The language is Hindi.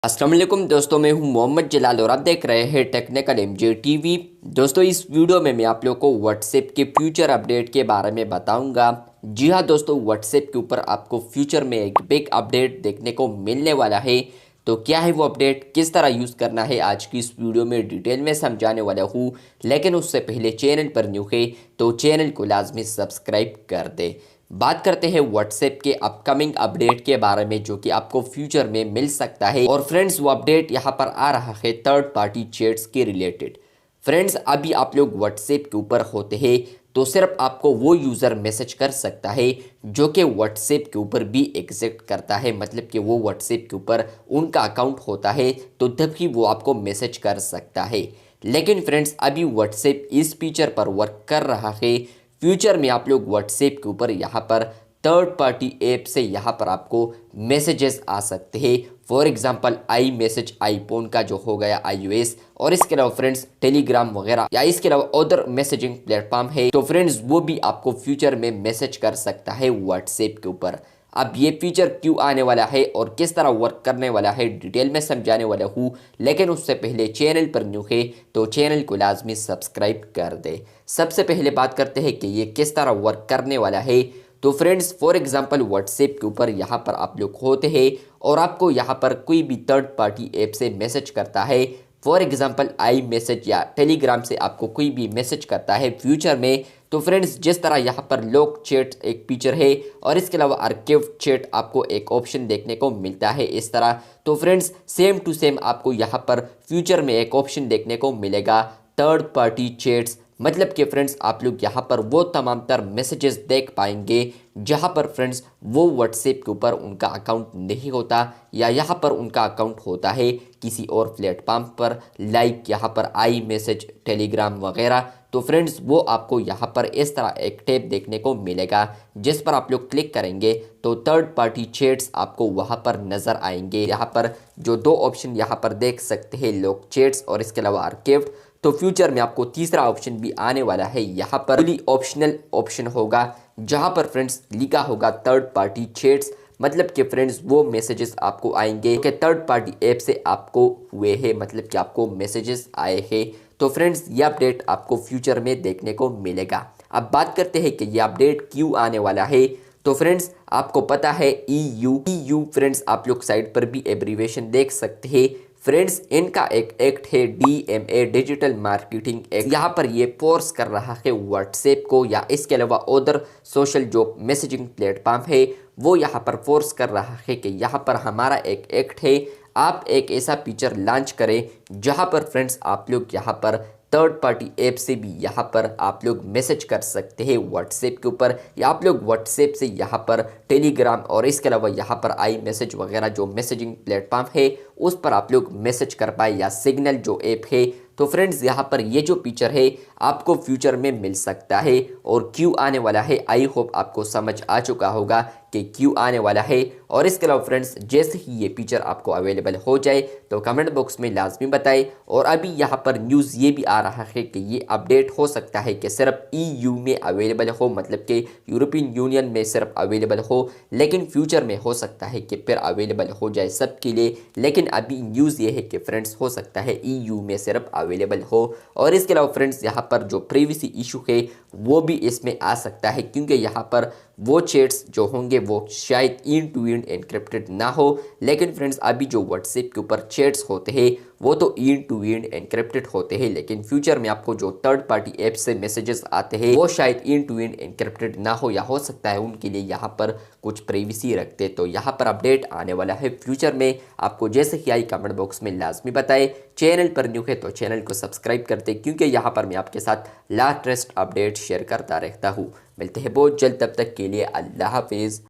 अस्सलाम वालेकुम दोस्तों, मैं हूं मोहम्मद जलाल और आप देख रहे हैं टेक्निकल एमजे टीवी। दोस्तों, इस वीडियो में मैं आप लोगों को व्हाट्सएप के फ्यूचर अपडेट के बारे में बताऊंगा। जी हां दोस्तों, व्हाट्सएप के ऊपर आपको फ्यूचर में एक बिग अपडेट देखने को मिलने वाला है। तो क्या है वो अपडेट, किस तरह यूज़ करना है, आज की इस वीडियो में डिटेल में समझाने वाला हूँ। लेकिन उससे पहले चैनल पर न्यू है तो चैनल को लाजमी सब्सक्राइब कर दे। बात करते हैं व्हाट्सएप के अपकमिंग अपडेट के बारे में जो कि आपको फ्यूचर में मिल सकता है। और फ्रेंड्स, वो अपडेट यहाँ पर आ रहा है थर्ड पार्टी चैट्स के रिलेटेड। फ्रेंड्स, अभी आप लोग व्हाट्सएप के ऊपर होते हैं तो सिर्फ आपको वो यूज़र मैसेज कर सकता है जो कि व्हाट्सएप के ऊपर भी एग्जिस्ट करता है, मतलब कि वो व्हाट्सएप के ऊपर उनका अकाउंट होता है तो तभी वो आपको मैसेज कर सकता है। लेकिन फ्रेंड्स, अभी व्हाट्सएप इस फीचर पर वर्क कर रहा है। फ्यूचर में आप लोग व्हाट्सएप के ऊपर यहाँ पर थर्ड पार्टी ऐप से यहाँ पर आपको मैसेजेस आ सकते हैं। For example I message iPhone का जो हो गया iOS, और इसके अलावा फ्रेंड्स टेलीग्राम वगैरह या इसके अलावा अदर मैसेजिंग प्लेटफॉर्म है तो फ्रेंड्स वो भी आपको फ्यूचर में मैसेज कर सकता है व्हाट्सएप के ऊपर। अब ये फीचर क्यों आने वाला है और किस तरह वर्क करने वाला है डिटेल में समझाने वाला हूँ। लेकिन उससे पहले चैनल पर न्यू है तो चैनल को लाजमी सब्सक्राइब कर दे। सबसे पहले बात करते हैं कि ये किस तरह वर्क करने वाला है। तो फ्रेंड्स, फॉर एग्जांपल व्हाट्सएप के ऊपर यहाँ पर आप लोग होते हैं और आपको यहाँ पर कोई भी थर्ड पार्टी ऐप से मैसेज करता है। फॉर एग्जांपल आई मैसेज या टेलीग्राम से आपको कोई भी मैसेज करता है फ्यूचर में, तो फ्रेंड्स जिस तरह यहाँ पर लॉक चैट एक फीचर है और इसके अलावा आर्काइव चैट आपको एक ऑप्शन देखने को मिलता है इस तरह, तो फ्रेंड्स सेम टू सेम आपको यहाँ पर फ्यूचर में एक ऑप्शन देखने को मिलेगा थर्ड पार्टी चैट्स। मतलब कि फ्रेंड्स आप लोग यहाँ पर वो तमाम तर मैसेजेस देख पाएंगे जहाँ पर फ्रेंड्स वो व्हाट्सएप के ऊपर उनका अकाउंट नहीं होता या यहाँ पर उनका अकाउंट होता है किसी और प्लेटफॉर्म पर, लाइक यहाँ पर आई मैसेज टेलीग्राम वगैरह। तो फ्रेंड्स वो आपको यहाँ पर इस तरह एक टैब देखने को मिलेगा जिस पर आप लोग क्लिक करेंगे तो थर्ड पार्टी चैट्स आपको वहाँ पर नज़र आएंगे। यहाँ पर जो दो ऑप्शन यहाँ पर देख सकते हैं, लॉक चैट्स और इसके अलावा आर्काइव्ड। तो फ्यूचर में आपको तीसरा ऑप्शन भी आने वाला है, यहाँ पर फुली ऑप्शनल ऑप्शन होगा जहाँ पर फ्रेंड्स लिखा होगा थर्ड पार्टी चैट्स। मतलब कि फ्रेंड्स वो मैसेजेस आपको आएंगे कि थर्ड पार्टी ऐप से आपको हुए हैं, मतलब कि आपको मैसेजेस आए हैं। तो फ्रेंड्स ये अपडेट आपको फ्यूचर में देखने को मिलेगा। अब बात करते हैं कि ये अपडेट क्यों आने वाला है। तो फ्रेंड्स आपको पता है EU फ्रेंड्स आप लोग साइट पर भी एब्रीवेशन देख सकते हैं। फ्रेंड्स इनका एक एक्ट है DMA, डिजिटल मार्केटिंग एक्ट। यहाँ पर ये फोर्स कर रहा है व्हाट्सएप को या इसके अलावा अदर सोशल जो मैसेजिंग प्लेटफॉर्म है वो यहाँ पर फोर्स कर रहा है कि यहाँ पर हमारा एक एक्ट है, आप एक ऐसा फीचर लॉन्च करें जहाँ पर फ्रेंड्स आप लोग यहाँ पर थर्ड पार्टी ऐप से भी यहाँ पर आप लोग मैसेज कर सकते हैं व्हाट्सएप के ऊपर, या आप लोग व्हाट्सएप से यहाँ पर टेलीग्राम और इसके अलावा यहाँ पर आई मैसेज वगैरह जो मैसेजिंग प्लेटफॉर्म है उस पर आप लोग मैसेज कर पाए, या सिग्नल जो ऐप है। तो फ्रेंड्स यहाँ पर ये जो फीचर है आपको फ्यूचर में मिल सकता है और क्यों आने वाला है आई होप आपको समझ आ चुका होगा कि क्यों आने वाला है। और इसके अलावा फ्रेंड्स जैसे ही ये फीचर आपको अवेलेबल हो जाए तो कमेंट बॉक्स में लाजमी बताएं। और अभी यहाँ पर न्यूज़ ये भी आ रहा है कि ये अपडेट हो सकता है कि सिर्फ EU में अवेलेबल हो, मतलब कि यूरोपियन यूनियन में सिर्फ अवेलेबल हो, लेकिन फ्यूचर में हो सकता है कि फिर अवेलेबल हो जाए सबके लिए। लेकिन अभी न्यूज़ ये है कि फ्रेंड्स हो सकता है EU में सिर्फ अवेलेबल हो। और इसके अलावा फ्रेंड्स यहाँ पर जो प्राइवेसी इशू है वो भी इसमें आ सकता है, क्योंकि यहाँ पर वो चैट्स जो होंगे वो शायद एंड टू एंड एनक्रिप्टेड ना हो। लेकिन फ्रेंड्स अभी जो व्हाट्सएप के ऊपर चैट्स होते हैं वो तो एंड टू एंड एनक्रिप्टेड होते हैं, लेकिन फ्यूचर में आपको जो थर्ड पार्टी ऐप से मैसेजेस आते हैं वो शायद एंड टू एंड एनक्रिप्टेड ना हो, या हो सकता है उनके लिए यहाँ पर कुछ प्राइवेसी रखते। तो यहाँ पर अपडेट आने वाला है फ्यूचर में, आपको जैसे ही आई कमेंट बॉक्स में लाजमी बताए। चैनल पर न्यू है तो चैनल को सब्सक्राइब करते, क्योंकि यहाँ पर मैं आपके साथ लेटेस्ट अपडेट शेयर करता रहता हूँ। मिलते हैं बहुत जल्द, तब तक के लिए अल्लाह हाफिज़।